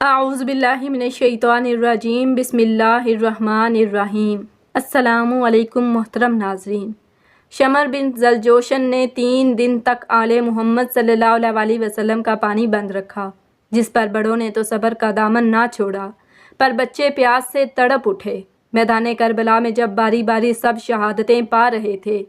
اعوذ باللہ من الشیطان الرجیم بسم اللہ الرحمن الرحیم۔ السلام علیکم محترم ناظرین۔ شمر بن ذلجوشن نے 3 دن تک آل محمد صلی اللہ علیہ وسلم کا پانی بند رکھا، جس پر بڑوں نے تو صبر کا دامن نہ چھوڑا، پر بچے پیاس سے تڑپ اٹھے۔ میدان کربلا میں جب باری باری سب شہادتیں پا رہے تھے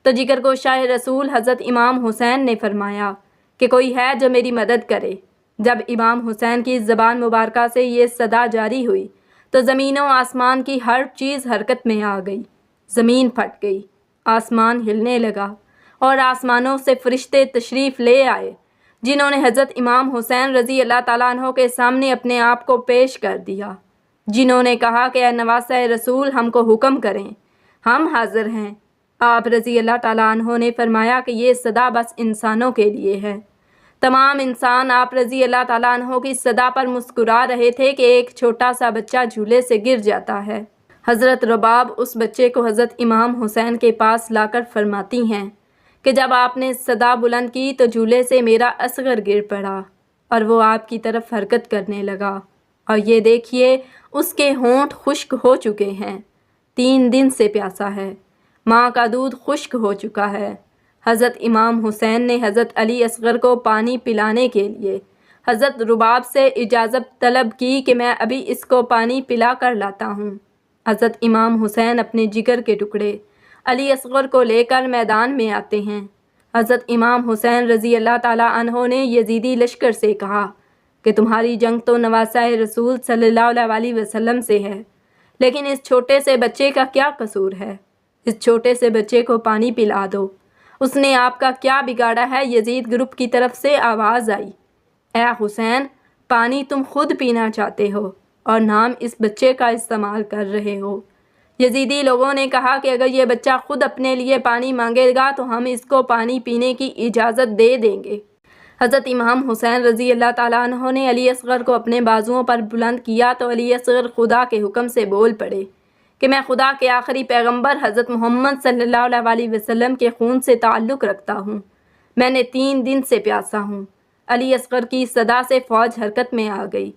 تو جگر گوشہ رسول حضرت امام حسین نے فرمایا کہ کوئی ہے جو میری مدد کرے۔ جب امام حسین کی زبان مبارکہ سے یہ صدا جاری ہوئی تو زمین و آسمان کی ہر چیز حرکت میں آ گئی، زمین پھٹ گئی، آسمان ہلنے لگا اور آسمانوں سے فرشتے تشریف لے آئے، جنہوں نے حضرت امام حسین رضی اللہ تعالیٰ عنہ کے سامنے اپنے آپ کو پیش کر دیا، جنہوں نے کہا کہ اے نواسہ رسول ہم کو حکم کریں، ہم حاضر ہیں۔ آپ رضی اللہ تعالیٰ عنہ نے فرمایا کہ یہ صدا بس انسانوں کے لیے ہے۔ تمام انسان آپ رضی اللہ تعالیٰ عنہ کی صدا پر مسکرا رہے تھے کہ ایک چھوٹا سا بچہ جھولے سے گر جاتا ہے۔ حضرت رباب اس بچے کو حضرت امام حسین کے پاس لا کر فرماتی ہیں کہ جب آپ نے صدا بلند کی تو جھولے سے میرا اصغر گر پڑا اور وہ آپ کی طرف حرکت کرنے لگا، اور یہ دیکھیے اس کے ہونٹ خشک ہو چکے ہیں، 3 دن سے پیاسا ہے، ماں کا دودھ خشک ہو چکا ہے۔ حضرت امام حسین نے حضرت علی اصغر کو پانی پلانے کے لیے حضرت رباب سے اجازت طلب کی کہ میں ابھی اس کو پانی پلا کر لاتا ہوں۔ حضرت امام حسین اپنے جگر کے ٹکڑے علی اصغر کو لے کر میدان میں آتے ہیں۔ حضرت امام حسین رضی اللہ تعالیٰ عنہ نے یزیدی لشکر سے کہا کہ تمہاری جنگ تو نواسہ رسول صلی اللہ علیہ وسلم سے ہے، لیکن اس چھوٹے سے بچے کا کیا قصور ہے؟ اس چھوٹے سے بچے کو پانی پلا دو، اس نے آپ کا کیا بگاڑا ہے؟ یزید گروپ کی طرف سے آواز آئی، اے حسین، پانی تم خود پینا چاہتے ہو اور نام اس بچے کا استعمال کر رہے ہو۔ یزیدی لوگوں نے کہا کہ اگر یہ بچہ خود اپنے لیے پانی مانگے گا تو ہم اس کو پانی پینے کی اجازت دے دیں گے۔ حضرت امام حسین رضی اللہ تعالیٰ عنہ نے علی اصغر کو اپنے بازوؤں پر بلند کیا تو علی اصغر خدا کے حکم سے بول پڑے کہ میں خدا کے آخری پیغمبر حضرت محمد صلی اللہ علیہ وسلم کے خون سے تعلق رکھتا ہوں، میں نے 3 دن سے پیاسا ہوں۔ علی اصغر کی صدا سے فوج حرکت میں آ گئی،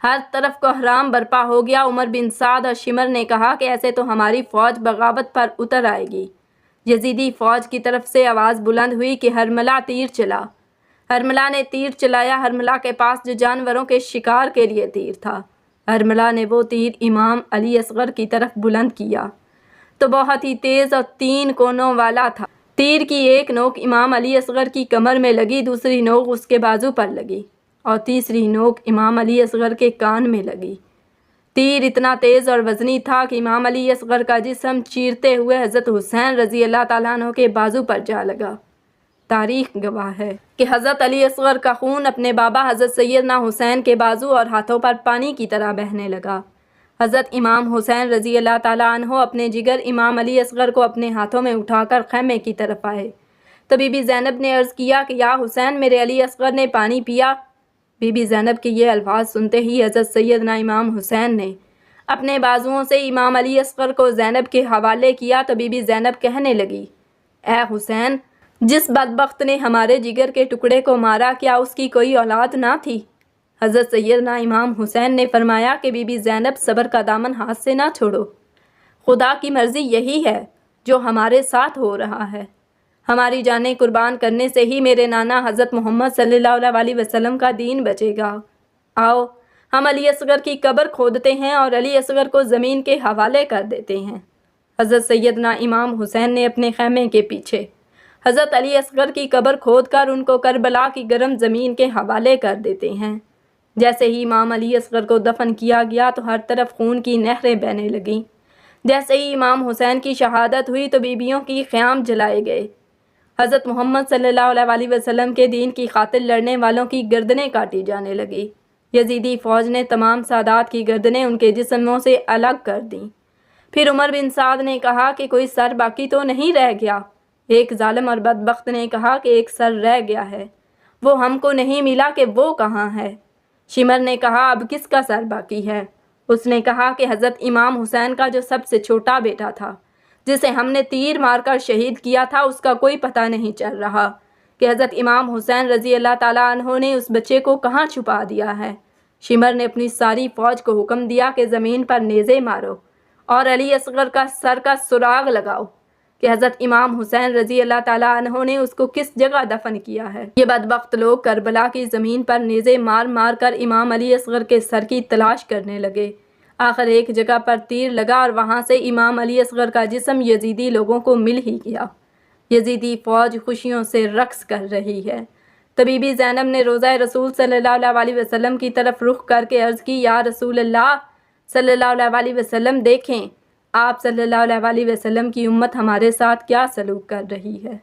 ہر طرف کوہرام برپا ہو گیا۔ عمر بن سعد اور شمر نے کہا کہ ایسے تو ہماری فوج بغاوت پر اتر آئے گی۔ یزیدی فوج کی طرف سے آواز بلند ہوئی کہ ہرملہ تیر چلا۔ ہرملہ نے تیر چلایا۔ ہرملہ کے پاس جو جانوروں کے شکار کے لیے تیر تھا، ہرملہ نے وہ تیر امام علی اصغر کی طرف بلند کیا تو بہت ہی تیز اور 3 کونوں والا تھا۔ تیر کی ایک نوک امام علی اصغر کی کمر میں لگی، دوسری نوک اس کے بازو پر لگی اور تیسری نوک امام علی اصغر کے کان میں لگی۔ تیر اتنا تیز اور وزنی تھا کہ امام علی اصغر کا جسم چیرتے ہوئے حضرت حسین رضی اللہ تعالیٰ عنہ کے بازو پر جا لگا۔ تاریخ گواہ ہے کہ حضرت علی اصغر کا خون اپنے بابا حضرت سیدنا حسین کے بازو اور ہاتھوں پر پانی کی طرح بہنے لگا۔ حضرت امام حسین رضی اللہ تعالیٰ عنہ اپنے جگر امام علی اصغر کو اپنے ہاتھوں میں اٹھا کر خیمے کی طرف آئے تو بی بی زینب نے عرض کیا کہ یا حسین، میرے علی اصغر نے پانی پیا؟ بی بی زینب کے یہ الفاظ سنتے ہی حضرت سیدنا امام حسین نے اپنے بازوؤں سے امام علی اصغر کو زینب کے حوالے کیا تو بی بی زینب کہنے لگی، اے حسین، جس بدبخت نے ہمارے جگر کے ٹکڑے کو مارا، کیا اس کی کوئی اولاد نہ تھی؟ حضرت سیدنا امام حسین نے فرمایا کہ بی بی زینب، صبر کا دامن ہاتھ سے نہ چھوڑو، خدا کی مرضی یہی ہے جو ہمارے ساتھ ہو رہا ہے۔ ہماری جانیں قربان کرنے سے ہی میرے نانا حضرت محمد صلی اللہ علیہ وسلم کا دین بچے گا۔ آؤ ہم علی اصغر کی قبر کھودتے ہیں اور علی اصغر کو زمین کے حوالے کر دیتے ہیں۔ حضرت سیدنا امام حسین نے اپنے خیمے کے پیچھے حضرت علی اصغر کی قبر کھود کر ان کو کربلا کی گرم زمین کے حوالے کر دیتے ہیں۔ جیسے ہی امام علی اصغر کو دفن کیا گیا تو ہر طرف خون کی نہریں بہنے لگیں۔ جیسے ہی امام حسین کی شہادت ہوئی تو بیویوں کی خیام جلائے گئے۔ حضرت محمد صلی اللہ علیہ وسلم کے دین کی خاطر لڑنے والوں کی گردنیں کاٹی جانے لگی۔ یزیدی فوج نے تمام سادات کی گردنیں ان کے جسموں سے الگ کر دیں۔ پھر عمر بن سعد نے کہا کہ کوئی سر باقی تو نہیں رہ گیا؟ ایک ظالم اور بدبخت نے کہا کہ ایک سر رہ گیا ہے، وہ ہم کو نہیں ملا، کہ وہ کہاں ہے؟ شمر نے کہا اب کس کا سر باقی ہے؟ اس نے کہا کہ حضرت امام حسین کا جو سب سے چھوٹا بیٹا تھا، جسے ہم نے تیر مار کر شہید کیا تھا، اس کا کوئی پتہ نہیں چل رہا کہ حضرت امام حسین رضی اللہ تعالیٰ عنہ نے اس بچے کو کہاں چھپا دیا ہے۔ شمر نے اپنی ساری فوج کو حکم دیا کہ زمین پر نیزے مارو اور علی اصغر کا سر کا سراغ لگاؤ کہ حضرت امام حسین رضی اللہ تعالیٰ عنہ نے اس کو کس جگہ دفن کیا ہے۔ یہ بدبخت لوگ کربلا کی زمین پر نیزے مار مار کر امام علی اصغر کے سر کی تلاش کرنے لگے۔ آخر ایک جگہ پر تیر لگا اور وہاں سے امام علی اصغر کا جسم یزیدی لوگوں کو مل ہی گیا۔ یزیدی فوج خوشیوں سے رقص کر رہی ہے۔ تبھی بی زینب نے روضہ رسول صلی اللہ علیہ وسلم کی طرف رخ کر کے عرض کی، یا رسول اللہ صلی اللہ علیہ وسلم، دیکھیں آپ صلی اللہ علیہ وسلم کی امت ہمارے ساتھ کیا سلوک کر رہی ہے۔